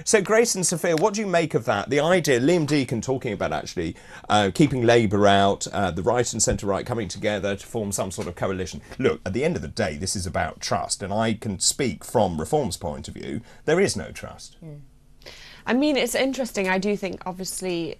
So Grace and Sophia, what do you make of that? The idea, Liam Deacon talking about actually keeping Labour out, the right and centre-right coming together to form some sort of coalition. Look, at the end of the day, this is about trust, and I can speak from Reform's point of view. There is no trust. I mean, it's interesting. I do think, obviously,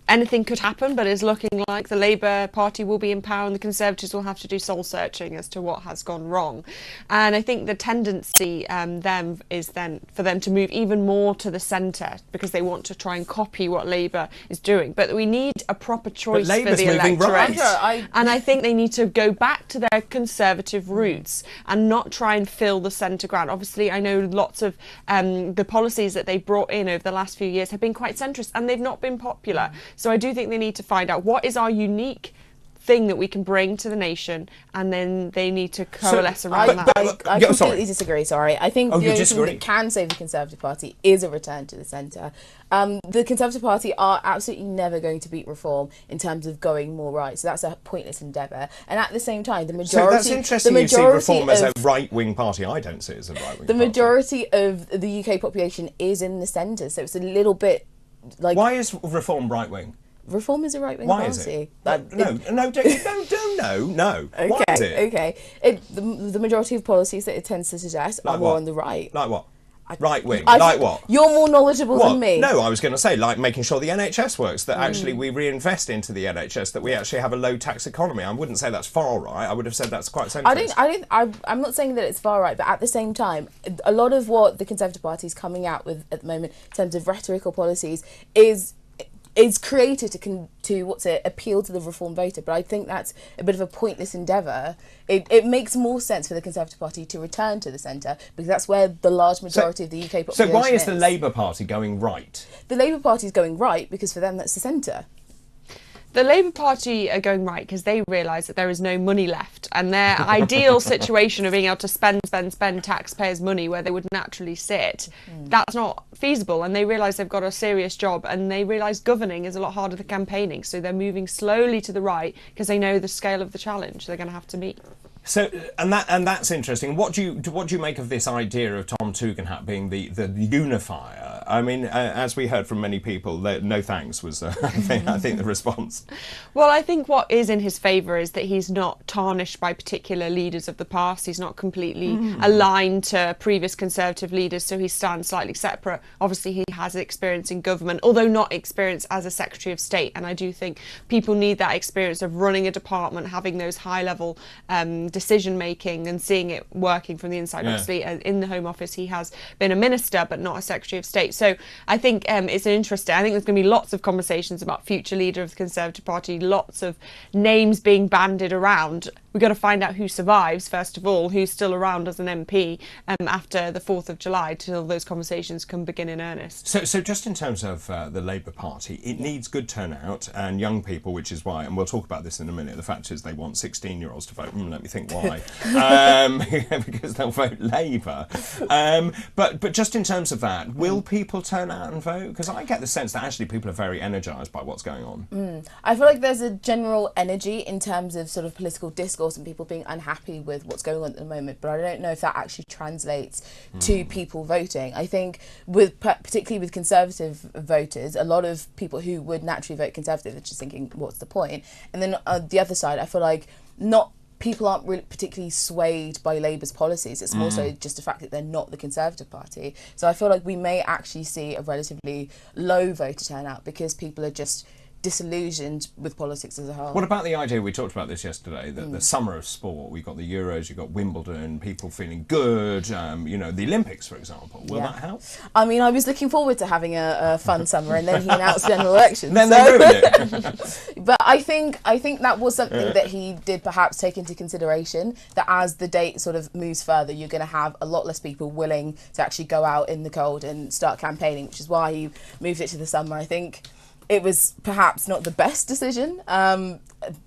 anything could happen, but it's looking like the Labour Party will be in power and the Conservatives will have to do soul-searching as to what has gone wrong. And I think the tendency then is for them to move even more to the centre because they want to try and copy what Labour is doing. But we need a proper choice for the electorate. Right. And I think they need to go back to their Conservative roots and not try and fill the centre ground. Obviously, I know lots of the policies that they've brought in over the last few years have been quite centrist and they've not been popular. So I do think they need to find out what is our unique thing that we can bring to the nation, and then they need to coalesce around that. I completely disagree, sorry. I think the only thing that can save the Conservative Party is a return to the centre. The Conservative Party are absolutely never going to beat Reform in terms of going more right, so that's a pointless endeavour. And at the same time, the majority... So that's interesting, you see Reform as a right-wing party. I don't see it as a right-wing party. The majority of the UK population is in the centre, so it's a little bit like... Why is Reform right-wing? Reform is a right-wing party. Why is it? No. Okay, Why is it? Okay. The majority of policies that it tends to suggest are more on the right. Like what? Right-wing? Like what? You're more knowledgeable than me. No, I was going to say, like making sure the NHS works, that actually we reinvest into the NHS, that we actually have a low-tax economy. I wouldn't say that's far right. I would have said that's quite centrist. I'm not saying that it's far right, but at the same time, a lot of what the Conservative Party is coming out with at the moment in terms of rhetorical policies is created to appeal to the Reform voter, but I think that's a bit of a pointless endeavour. It makes more sense for the Conservative Party to return to the centre because that's where the large majority of the UK population is. So why is the Labour Party going right? The Labour Party is going right because for them that's the centre. The Labour Party are going right because they realise that there is no money left, and their ideal situation of being able to spend taxpayers' money where they would naturally sit, that's not feasible, and they realise they've got a serious job, and they realise governing is a lot harder than campaigning, so they're moving slowly to the right because they know the scale of the challenge they're going to have to meet. So, and that's interesting. What do you make of this idea of Tom Tugendhat being the unifier? I mean, as we heard from many people, no thanks was I think the response. Well, I think what is in his favour is that he's not tarnished by particular leaders of the past. He's not completely aligned to previous Conservative leaders, so he stands slightly separate. Obviously, he has experience in government, although not experience as a Secretary of State. And I do think people need that experience of running a department, having those high-level decision making and seeing it working from the inside. Obviously in the Home Office he has been a minister but not a Secretary of State, so I think it's interesting. I think there's going to be lots of conversations about future leader of the Conservative Party, lots of names being bandied around. We've got to find out who survives first of all, who's still around as an MP after the 4th of July till those conversations can begin in earnest. So just in terms of the Labour Party, it needs good turnout and young people, which is why, and we'll talk about this in a minute, the fact is they want 16-year-olds to vote. Let me think why. Because they'll vote Labour. But just in terms of that, will people turn out and vote? Because I get the sense that actually people are very energised by what's going on. I feel like there's a general energy in terms of sort of political discourse and people being unhappy with what's going on at the moment, but I don't know if that actually translates to people voting. I think particularly with Conservative voters, a lot of people who would naturally vote Conservative are just thinking, what's the point? And then on the other side, I feel like people aren't really particularly swayed by Labour's policies. It's more so just the fact that they're not the Conservative Party. So I feel like we may actually see a relatively low voter turnout because people are just disillusioned with politics as a whole. What about the idea, we talked about this yesterday, that the summer of sport, we've got the Euros, you've got Wimbledon, people feeling good, the Olympics, for example. Will that help? I mean, I was looking forward to having a fun summer and then he announced general elections. Then they ruined it. But I think that was something that he did perhaps take into consideration, that as the date sort of moves further, you're going to have a lot less people willing to actually go out in the cold and start campaigning, which is why he moved it to the summer. I think it was perhaps not the best decision,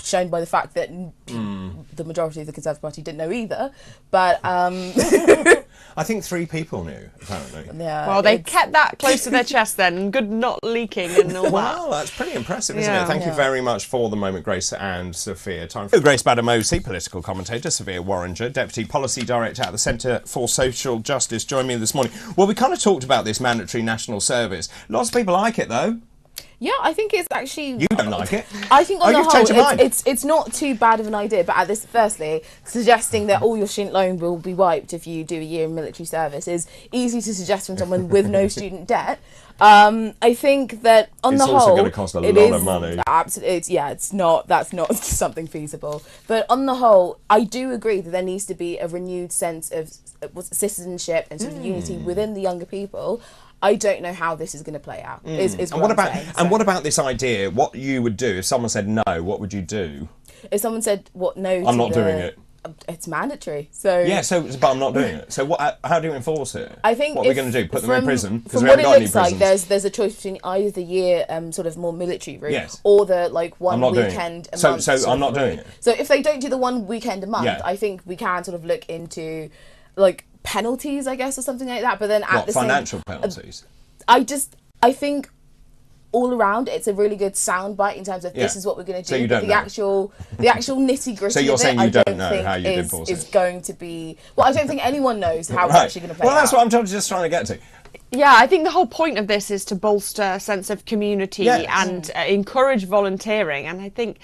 shown by the fact that the majority of the Conservative Party didn't know either. But I think 3 people knew, apparently. yeah, Well, they kept that close to their chest then. Good not leaking and all that. Wow, that's pretty impressive, isn't Yeah. it? Thank you very much for the moment, Grace and Sophia. Time for Grace Badamosi, political commentator, Sophia Worringer, Deputy Policy Director at the Centre for Social Justice. Join me this morning. Well, we kind of talked about this mandatory national service. Lots of people like it, though. yeah, I think it's actually. You don't like it. I think on the you've changed your whole, mind. it's not too bad of an idea. But at this, firstly, suggesting that all your student loan will be wiped if you do a year in military service is easy to suggest from someone with no student debt. I think that on the whole, it's also going to cost a lot of money. Absolutely, it's not. That's not something feasible. But on the whole, I do agree that there needs to be a renewed sense of citizenship and sort of unity within the younger people. I don't know how this is going to play out. Is what I'm saying. And what about this idea? What you would do if someone said no? What would you do? If someone said what no, I'm not doing it. It's mandatory. So Yeah, but I'm not doing it. So how do you enforce it? I think what are we going to do? Put them in prison? Because From we what haven't it got any looks like, prisons. there's a choice between either the year sort of more military route, Yes. or the like one I'm not doing weekend it. a month. So sort I'm of not doing route. it. So if they don't do the one weekend a month, Yeah. I think we can sort of look into like penalties, I guess, or something like that. But then at What, the financial same, penalties? I think all around it's a really good soundbite in terms of this Yeah. is what we're going to do. So you but don't the know. actual nitty gritty. So you're of saying it, you I don't don't know think how you'd enforce is it? going to be. Well, I don't think anyone knows how it's Right. actually going to play Well, that's out. what I'm just trying to get to. Yeah, I think the whole point of this is to bolster a sense of community Yes. and encourage volunteering. And I think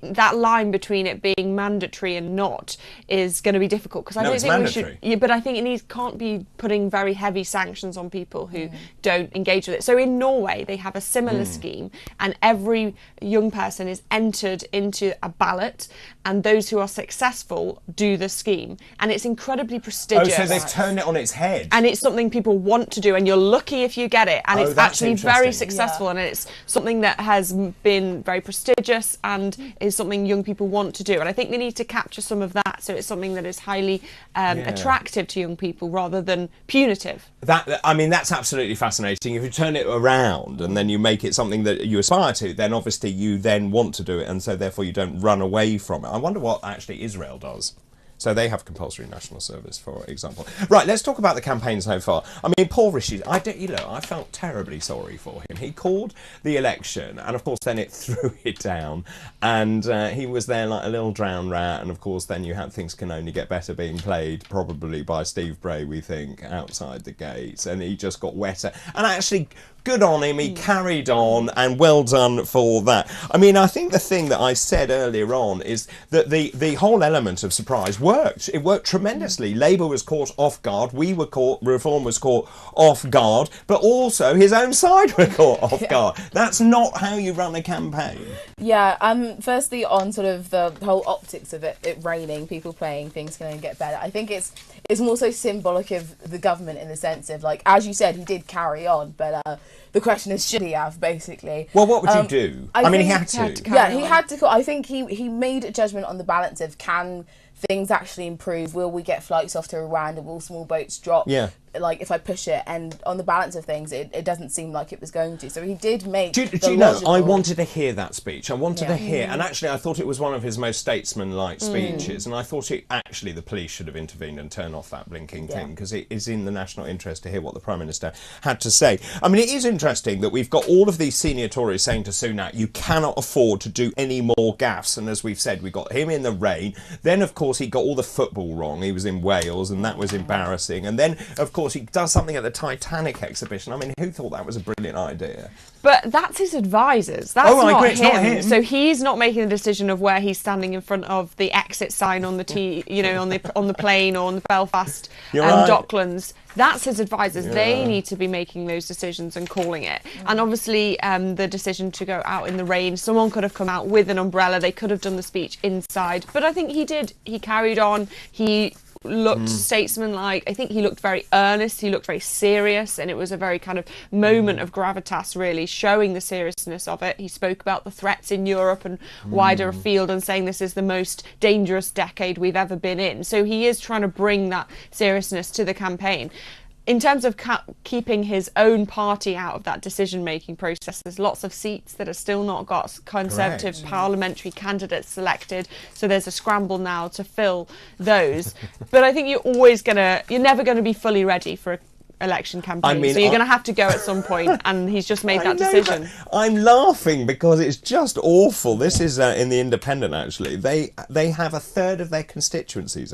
that line between it being mandatory and not is going to be difficult, because I No, don't it's think we mandatory. should. Yeah, but I think can't be putting very heavy sanctions on people who don't engage with it. So in Norway, they have a similar scheme, and every young person is entered into a ballot, and those who are successful do the scheme, and it's incredibly Oh, prestigious. so they've turned it on its head. And it's something people want to do, and you're lucky if you get it. And Oh, it's that's actually very interesting. successful, and it's something that has been very prestigious and is something young people want to do. And I think they need to capture some of that, so it's something that is highly attractive to young people rather than punitive. That's absolutely fascinating. If you turn it around and then you make it something that you aspire to, then obviously you then want to do it, and so therefore you don't run away from it. I wonder what actually Israel does. So they have compulsory national service, for example. Right, let's talk about the campaign so far. I mean, poor Rishi, I felt terribly sorry for him. He called the election, and of course then it threw it down, and he was there like a little drowned rat, and of course then you had Things Can Only Get Better being played, probably by Steve Bray, we think, outside the gates, and he just got wetter. And actually, good on him, he carried on, and well done for that. I mean, I think the thing that I said earlier on is that the whole element of surprise worked. It worked tremendously. Labour was caught off guard, Reform was caught off guard, but also his own side were caught off guard. That's not how you run a campaign. Yeah, firstly on sort of the whole optics of it raining, people playing Things Can Only Get Better, I think it's more so symbolic of the government in the sense of, like, as you said, he did carry on, but the question is, should he have, basically? Well, what would you do? I mean, he had to. Yeah, he had to. I think he made a judgment on the balance of, can things actually improve? Will we get flights off to Rwanda? Will small boats drop? Yeah. Like, if I push it, and on the balance of things, it doesn't seem like it was going to. So he did make. Do you know, I wanted to hear that speech. I wanted to hear, and actually I thought it was one of his most statesman-like speeches, and I thought the police should have intervened and turned off that blinking thing, because it is in the national interest to hear what the Prime Minister had to say. I mean, it is interesting that we've got all of these senior Tories saying to Sunak, you cannot afford to do any more gaffes, and as we've said, we got him in the rain. Then, of course, he got all the football wrong. He was in Wales, and that was embarrassing. And then, of course, he does something at the Titanic exhibition. I mean, who thought that was a brilliant idea? But that's his advisors. That's I not agree, him. it's not him. So he's not making the decision of where he's standing in front of the exit sign on the on the plane or on the Belfast Right. Docklands. That's his advisors. Yeah. They need to be making those decisions and calling it. And obviously, the decision to go out in the rain, someone could have come out with an umbrella. They could have done the speech inside. But I think he did. He carried on. He looked statesmanlike. I think he looked very earnest. He looked very serious, and it was a very kind of moment of gravitas, really, showing the seriousness of it. He spoke about the threats in Europe and wider afield, and saying this is the most dangerous decade we've ever been in. So he is trying to bring that seriousness to the campaign. in terms of keeping his own party out of that decision-making process, there's lots of seats that are still not got Conservative parliamentary candidates selected. So there's a scramble now to fill those. But I think you're never going to be fully ready for election campaign. So you're going to have to go at some point, and he's just made that decision. I'm laughing because it's just awful. This is in the Independent, actually. They have a third of their constituencies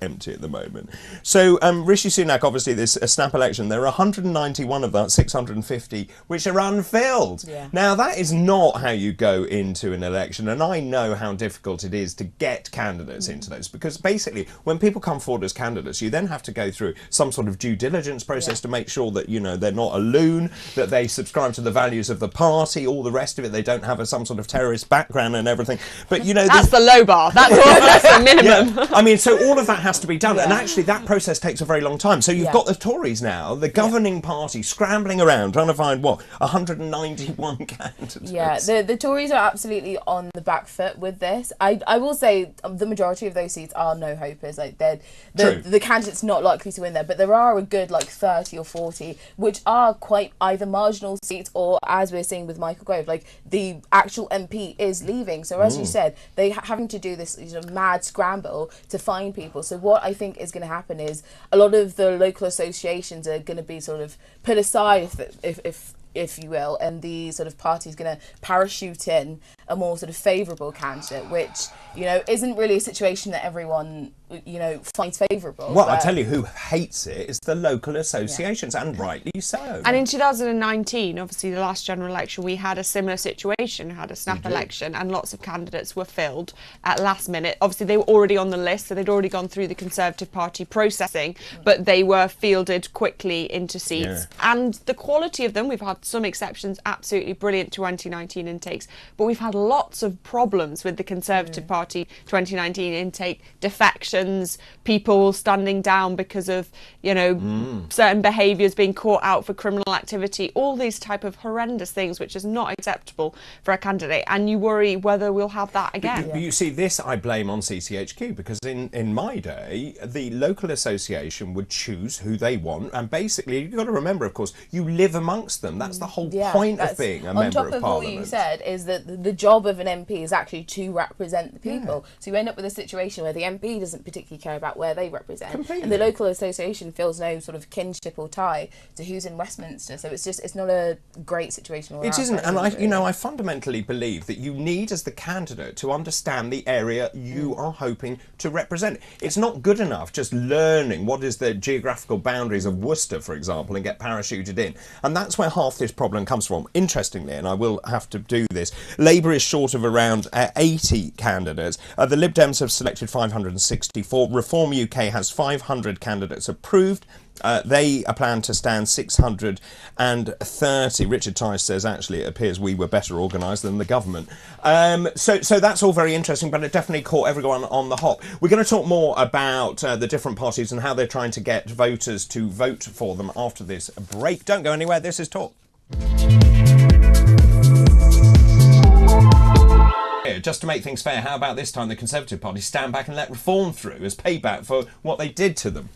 empty at the moment. So Rishi Sunak, obviously, this snap election, there are 191 of that 650 which are unfilled. Yeah. Now, that is not how you go into an election, and I know how difficult it is to get candidates into those, because basically, when people come forward as candidates, you then have to go through some sort of due diligence process to make sure that, you know, they're not a loon, that they subscribe to the values of the party, all the rest of it, they don't have some sort of terrorist background and everything. But, you know, that's the low bar. That's the minimum. Yeah. I mean, so all of that has to be done, and actually that process takes a very long time. So you've got the Tories now, the governing party, scrambling around trying to find 191 candidates. Yeah, the Tories are absolutely on the back foot with this. I will say the majority of those seats are no hopers. Like, the candidate's not likely to win there, but there are a good 30 or 40 which are quite either marginal seats, or, as we're seeing with Michael Gove, the actual MP is leaving. So as you said, they having to do this mad scramble to find people. So what I think is going to happen is a lot of the local associations are going to be sort of put aside, if you will, and the sort of party is going to parachute in a more sort of favourable candidate, which, you know, isn't really a situation that everyone, you know, finds favourable. Well, I tell you who hates it is the local associations, and rightly so. And in 2019, obviously the last general election, we had a similar situation, had a snap election, and lots of candidates were filled at last minute. Obviously they were already on the list, so they'd already gone through the Conservative Party processing, but they were fielded quickly into seats. And the quality of them, we've had some exceptions, absolutely brilliant 2019 intakes, but we've had lots of problems with the Conservative Party 2019 intake, defections, people standing down because of, you know, certain behaviours, being caught out for criminal activity, all these type of horrendous things, which is not acceptable for a candidate, and you worry whether we'll have that again. But you see, this I blame on CCHQ, because in my day, the local association would choose who they want, and basically, you've got to remember, of course, you live amongst them. That's the whole point of being a member of Parliament. On top of what you said is that the job of an MP is actually to represent the people. So you end up with a situation where the MP doesn't particularly care about where they represent, and the local association feels no sort of kinship or tie to who's in Westminster. So it's not a great situation. It isn't, and I fundamentally believe that you need, as the candidate, to understand the area you are hoping to represent. It's not good enough just learning what is the geographical boundaries of Worcester, for example, and get parachuted in. And that's where half this problem comes from. Interestingly, and I will have to do this, Labour is short of around 80 candidates. The Lib Dems have selected 564. Reform UK has 500 candidates approved. They plan to stand 630. Richard Tice says, actually, it appears we were better organised than the government. So that's all very interesting, but it definitely caught everyone on the hop. We're going to talk more about the different parties and how they're trying to get voters to vote for them after this break. Don't go anywhere. This is Talk. Just to make things fair, how about this time the Conservative Party stand back and let reform through as payback for what they did to them?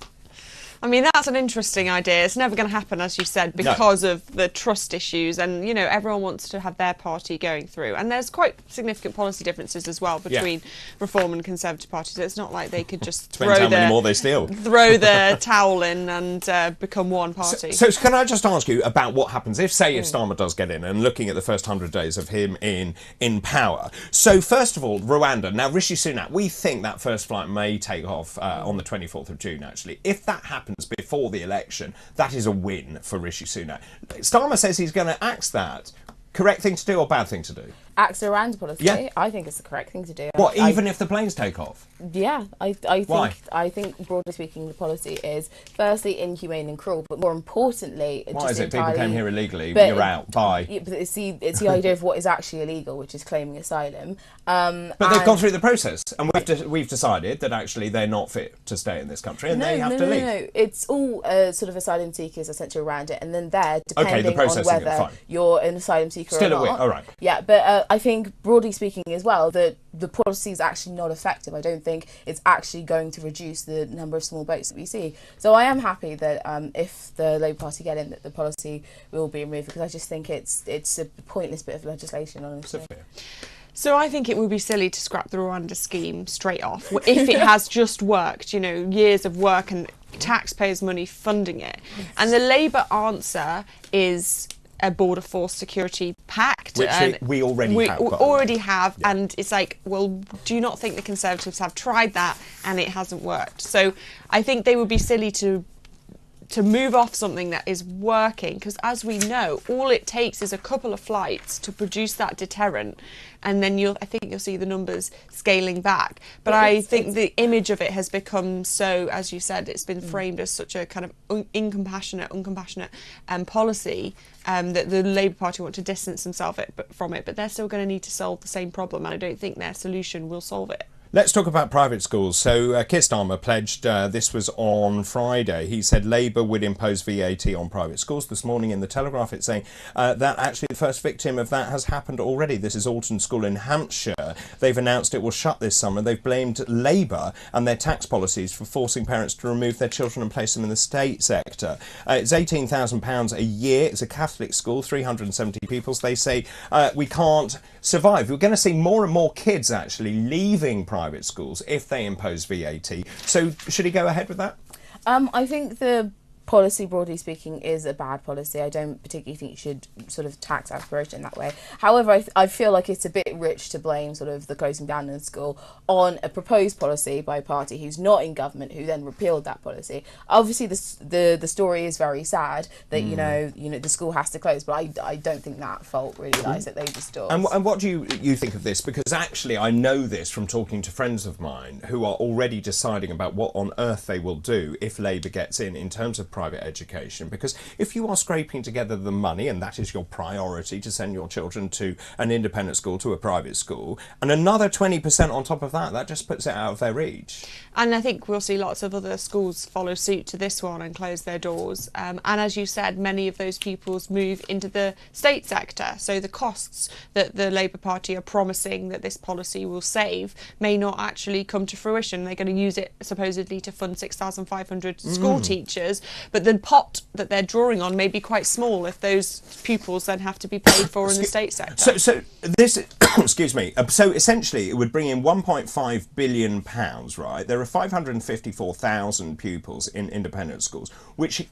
I mean, that's an interesting idea. It's never going to happen, as you said, because of the trust issues, and, you know, everyone wants to have their party going through. And there's quite significant policy differences as well between Reform and Conservative parties. So it's not like they could just throw the towel in and become one party. So can I just ask you about what happens if Starmer does get in, and looking at the first 100 days of him in power? So first of all, Rwanda. Now, Rishi Sunak, we think that first flight may take off on the 24th of June, actually. If that happens before the election, that is a win for Rishi Sunak. Starmer says he's going to axe that. Correct thing to do or bad thing to do? Axe the Rwanda policy. Yeah. I think it's the correct thing to do. What, even if the planes take off? Yeah, I think broadly speaking, the policy is firstly inhumane and cruel, but more importantly, why is it people came here illegally? You're out. Bye. Yeah, but it's the idea of what is actually illegal, which is claiming asylum. But they've gone through the process, and we've decided that actually they're not fit to stay in this country, and they have to leave. No, it's all sort of asylum seekers are sent around it, and then they're depending on whether you're an asylum seeker or not. All right. Yeah, but I think, broadly speaking as well, that the policy is actually not effective. I don't think it's actually going to reduce the number of small boats that we see. So I am happy that if the Labour Party get in, that the policy will be removed, because I just think it's a pointless bit of legislation, honestly. Sophia. So I think it would be silly to scrap the Rwanda scheme straight off if it has just worked, years of work and taxpayers' money funding it. And the Labour answer is a border force security pact, which we already have. Yeah. And it's like, well, do you not think the Conservatives have tried that and it hasn't worked? So I think they would be silly to move off something that is working, because as we know, all it takes is a couple of flights to produce that deterrent, and then I think you'll see the numbers scaling back. But I think the image of it has become so, as you said, it's been framed as such a kind of uncompassionate policy that the Labour Party want to distance themselves from it, but they're still going to need to solve the same problem, and I don't think their solution will solve it. Let's talk about private schools. So Keir Starmer pledged, this was on Friday, he said Labour would impose VAT on private schools. This morning in the Telegraph it's saying that actually the first victim of that has happened already. This is Alton School in Hampshire. They've announced it will shut this summer. They've blamed Labour and their tax policies for forcing parents to remove their children and place them in the state sector. It's £18,000 a year. It's a Catholic school, 370 pupils. They say we can't survive. We're going to see more and more kids actually leaving private schools if they impose VAT. So should he go ahead with that? I think the policy, broadly speaking, is a bad policy. I don't particularly think you should sort of tax aspiration in that way. However, I feel like it's a bit rich to blame sort of the closing down of the school on a proposed policy by a party who's not in government, who then repealed that policy. Obviously, the story is very sad that the school has to close, but I don't think that fault really lies at Labour's doors. And what do you think of this? Because actually, I know this from talking to friends of mine who are already deciding about what on earth they will do if Labour gets in terms of private education, because if you are scraping together the money and that is your priority to send your children to an independent school, to a private school, and another 20% on top of that, that just puts it out of their reach. And I think we'll see lots of other schools follow suit to this one and close their doors. And as you said, many of those pupils move into the state sector. So the costs that the Labour Party are promising that this policy will save may not actually come to fruition. They're going to use it supposedly to fund 6,500 school teachers, but the pot that they're drawing on may be quite small if those pupils then have to be paid for in the state sector. So this, excuse me. So essentially, it would bring in £1.5 billion, right? There are 554,000 pupils in independent schools, which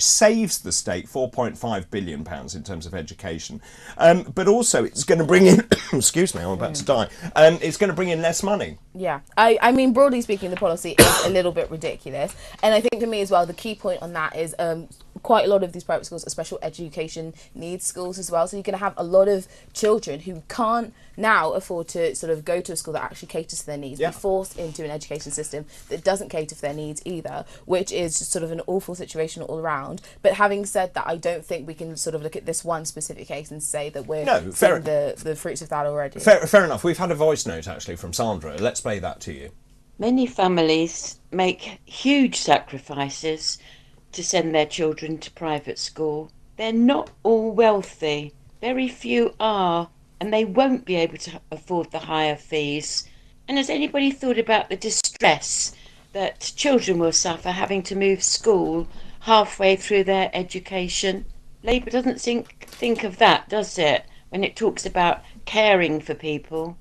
saves the state £4.5 billion in terms of education. But also, it's going to bring in, excuse me, I'm about to die. It's going to bring in less money. Yeah, I mean, broadly speaking, the policy is a little bit ridiculous. And I think for me as well, the key point on that is quite a lot of these private schools are special education needs schools as well. So you're going to have a lot of children who can't now afford to sort of go to a school that actually caters to their needs, be forced into an education system that doesn't cater for their needs either, which is just sort of an awful situation all around. But having said that, I don't think we can sort of look at this one specific case and say that we're seeing the fruits of that already. Fair enough. We've had a voice note actually from Sandra. Let's play that to you. Many families make huge sacrifices to send their children to private school. They're not all wealthy. Very few are, and they won't be able to afford the higher fees. And has anybody thought about the distress that children will suffer having to move school halfway through their education? Labour doesn't think of that, does it, when it talks about caring for people?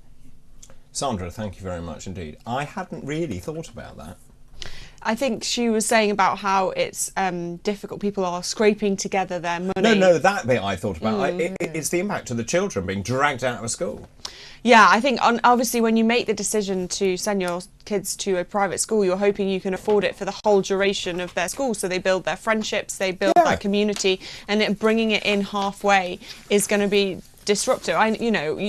Sandra, thank you very much indeed. I hadn't really thought about that. I think she was saying about how it's difficult. People are scraping together their money. No, that bit I thought about. It's the impact of the children being dragged out of school. Yeah, I think obviously when you make the decision to send your kids to a private school, you're hoping you can afford it for the whole duration of their school. So they build their friendships, they build that community, and bringing it in halfway is going to be disruptive.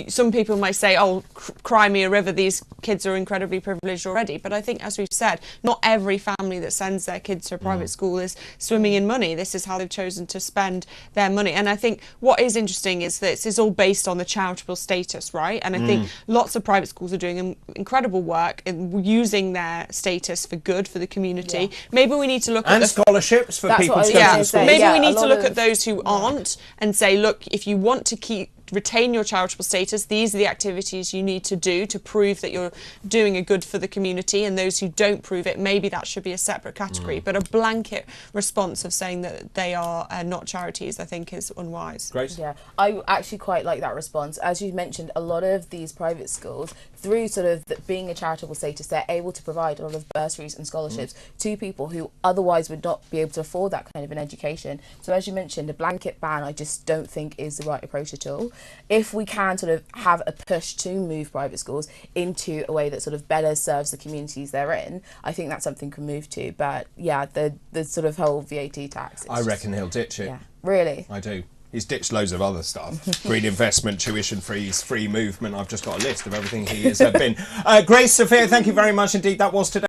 Some people might say, oh, cry me a river, these kids are incredibly privileged already, but I think, as we've said, not every family that sends their kids to a private school is swimming in money. This is how they've chosen to spend their money. And I think what is interesting is that this is all based on the charitable status, right? And I think lots of private schools are doing incredible work in using their status for good for the community. Maybe we need to look at scholarships for people to go to school. Maybe we need to look at those who aren't and say, look, if you want to keep retain your charitable status, these are the activities you need to do to prove that you're doing a good for the community, and those who don't prove it, maybe that should be a separate category. But a blanket response of saying that they are not charities, I think, is unwise. Grace? Yeah, I actually quite like that response. As you mentioned, a lot of these private schools, through sort of being a charitable status, they're able to provide a lot of bursaries and scholarships to people who otherwise would not be able to afford that kind of an education. So as you mentioned, a blanket ban I just don't think is the right approach at all. If we can sort of have a push to move private schools into a way that sort of better serves the communities they're in, I think that's something we can move to. But yeah, the sort of whole VAT tax. I reckon he'll ditch it. Yeah, really? I do. He's ditched loads of other stuff. Green investment, tuition fees, free movement. I've just got a list of everything he has been. Grace, Sophia, thank you very much indeed. That was today.